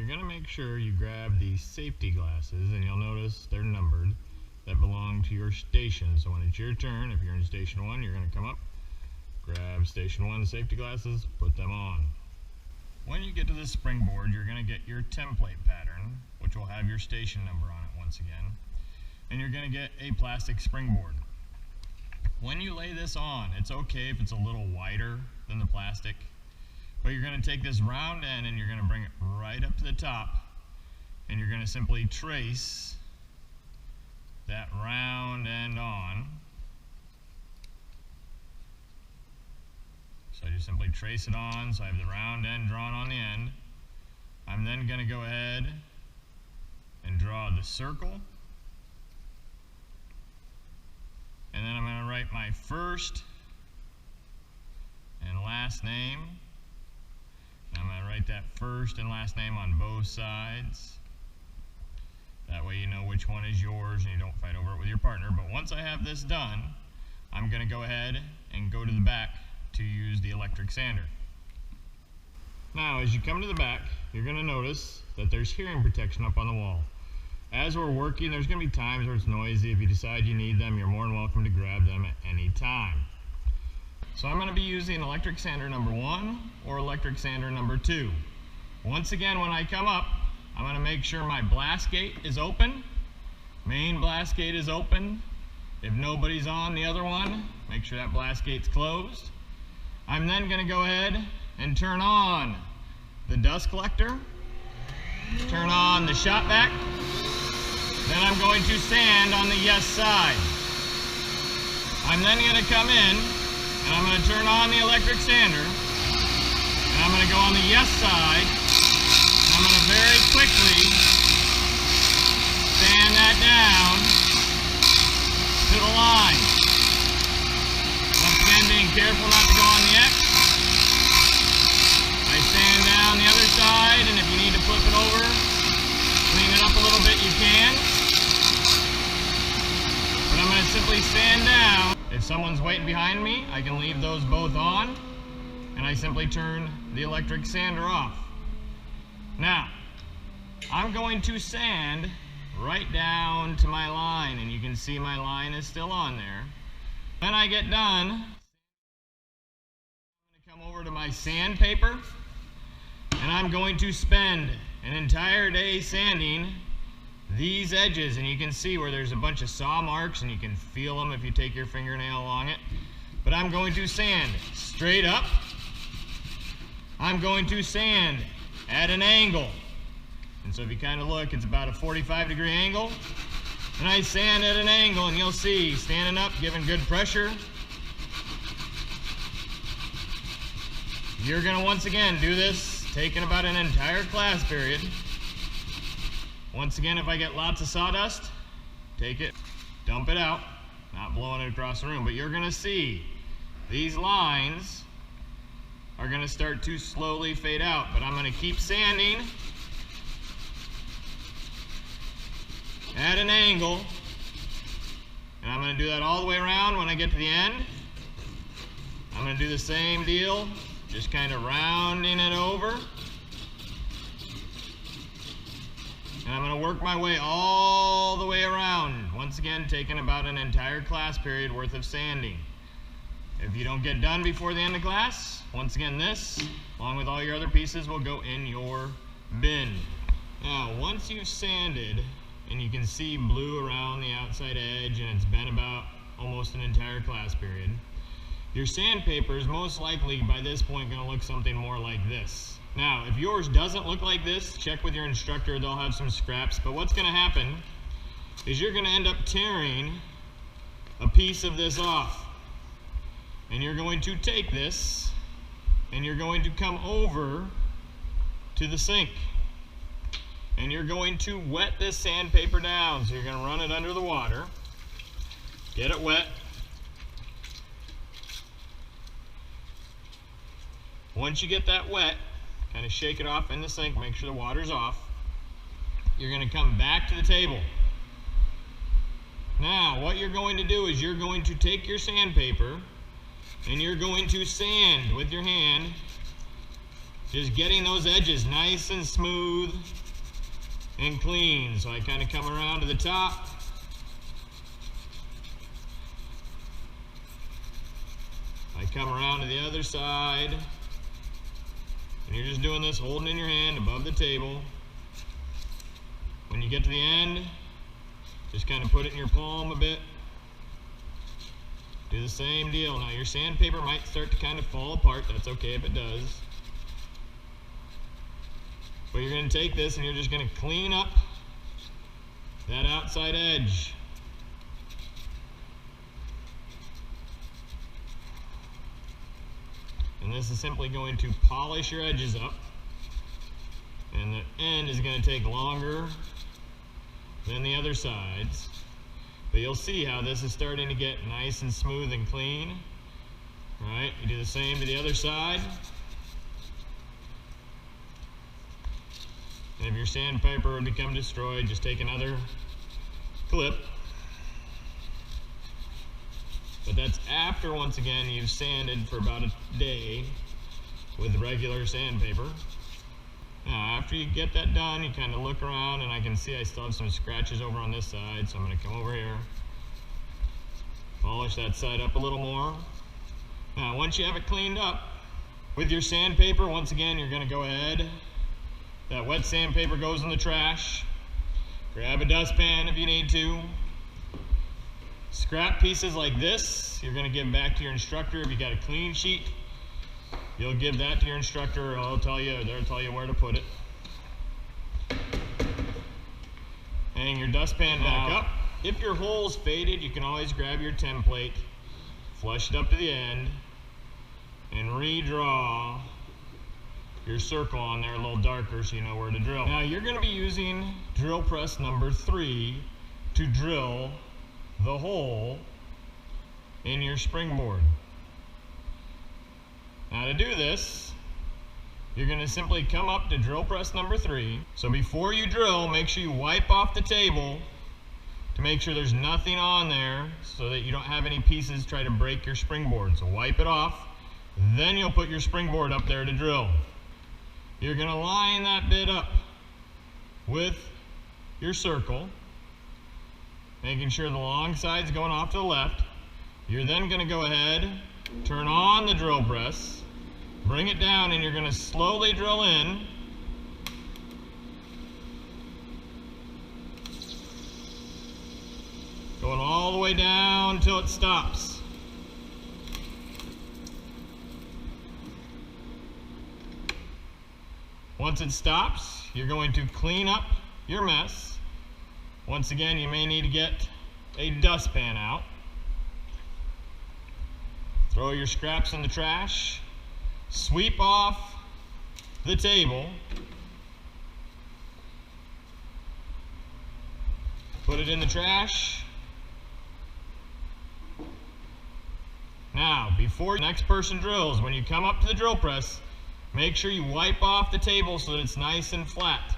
going to make sure you grab these safety glasses, and you'll notice they're numbered, that belong to your station. So when it's your turn, if you're in station 1, you're going to come up, grab station 1 safety glasses, put them on. When you get to the springboard, you're going to get your template pattern, which will have your station number on it once again, and you're going to get a plastic springboard. When you lay this on, it's okay if it's a little wider than the plastic, but you're going to take this round end and you're going to bring it right up to the top, and you're going to simply trace that round end on. So I just simply trace it on, so I have the round end drawn on the end. I'm then going to go ahead and draw the circle, and then I'm going to write my first and last name. I'm going to write that first and last name on both sides. That way you know which one is yours and you don't fight over it with your partner. But once I have this done, I'm going to go ahead and go to the back to use the electric sander. Now, as you come to the back, you're going to notice that there's hearing protection up on the wall. As we're working, there's going to be times where it's noisy. If you decide you need them, you're more than welcome to grab them at any time. So I'm going to be using electric sander number 1 or electric sander number 2. Once again, when I come up, I'm going to make sure my blast gate is open. Main blast gate is open. If nobody's on the other one, make sure that blast gate's closed. I'm then going to go ahead and turn on the dust collector, turn on the shot vac, then I'm going to sand on the yes side. I'm then going to come in and I'm going to turn on the electric sander, and I'm going to go on the yes side. I'm going to very quickly sand that down to the line. Once again, being careful not to go on the X. I sand down the other side, and if you need to flip it over, clean it up a little bit, you can. But I'm going to simply sand down. If someone's waiting behind me, I can leave those both on, and I simply turn the electric sander off. Now, I'm going to sand right down to my line, and you can see my line is still on there. When I get done, I'm going to come over to my sandpaper, and I'm going to spend an entire day sanding these edges, and you can see where there's a bunch of saw marks, and you can feel them if you take your fingernail along it. But I'm going to sand straight up. I'm going to sand at an angle. And so if you kind of look, it's about a 45-degree angle. And I sand at an angle, and you'll see, standing up, giving good pressure. You're going to once again do this, taking about an entire class period. Once again, if I get lots of sawdust, take it, dump it out, not blowing it across the room, but you're going to see these lines are going to start to slowly fade out. But I'm going to keep sanding at an angle, and I'm going to do that all the way around. When I get to the end, I'm going to do the same deal, just kind of rounding it over. And I'm going to work my way all the way around. Once again, taking about an entire class period worth of sanding. If you don't get done before the end of class, once again, this, along with all your other pieces, will go in your bin. Now, once you've sanded, and you can see blue around the outside edge, and it's been about almost an entire class period, your sandpaper is most likely by this point going to look something more like this. Now, if yours doesn't look like this, check with your instructor. They'll have some scraps. But what's going to happen is you're going to end up tearing a piece of this off. And you're going to take this, and you're going to come over to the sink. And you're going to wet this sandpaper down. So you're going to run it under the water, get it wet. Once you get that wet, kind of shake it off in the sink, make sure the water's off. You're going to come back to the table. Now, what you're going to do is you're going to take your sandpaper and you're going to sand with your hand just getting those edges nice and smooth and clean. So I kind of come around to the top. I come around to the other side. And you're just doing this holding in your hand above the table. When you get to the end, just kind of put it in your palm a bit. Do the same deal. Now your sandpaper might start to kind of fall apart. That's okay if it does. But you're going to take this and you're just going to clean up that outside edge. And this is simply going to polish your edges up. And the end is going to take longer than the other sides. But you'll see how this is starting to get nice and smooth and clean. All right, you do the same to the other side. And if your sandpaper would become destroyed, just take another clip. But that's after, once again, you've sanded for about a day with regular sandpaper. Now, after you get that done, you kind of look around, and I can see I still have some scratches over on this side, so I'm going to come over here, polish that side up a little more. Now, once you have it cleaned up with your sandpaper, once again, you're going to go ahead. That wet sandpaper goes in the trash. Grab a dustpan if you need to. Scrap pieces like this, you're going to give back to your instructor. If you got a clean sheet, you'll give that to your instructor. They'll tell you where to put it. Hang your dustpan back up. If your hole's faded, you can always grab your template, flush it up to the end, and redraw your circle on there a little darker so you know where to drill. Now you're going to be using drill press number 3 to drill the hole in your springboard. Now to do this, you're going to simply come up to drill press number 3. So before you drill, make sure you wipe off the table to make sure there's nothing on there so that you don't have any pieces try to break your springboard. So wipe it off, then you'll put your springboard up there to drill. You're going to line that bit up with your circle, making sure the long side's going off to the left. You're then going to go ahead, turn on the drill press, bring it down, and you're going to slowly drill in. Going all the way down until it stops. Once it stops, you're going to clean up your mess. Once again, you may need to get a dustpan out. Throw your scraps in the trash. Sweep off the table. Put it in the trash. Now, before the next person drills, when you come up to the drill press, make sure you wipe off the table so that it's nice and flat.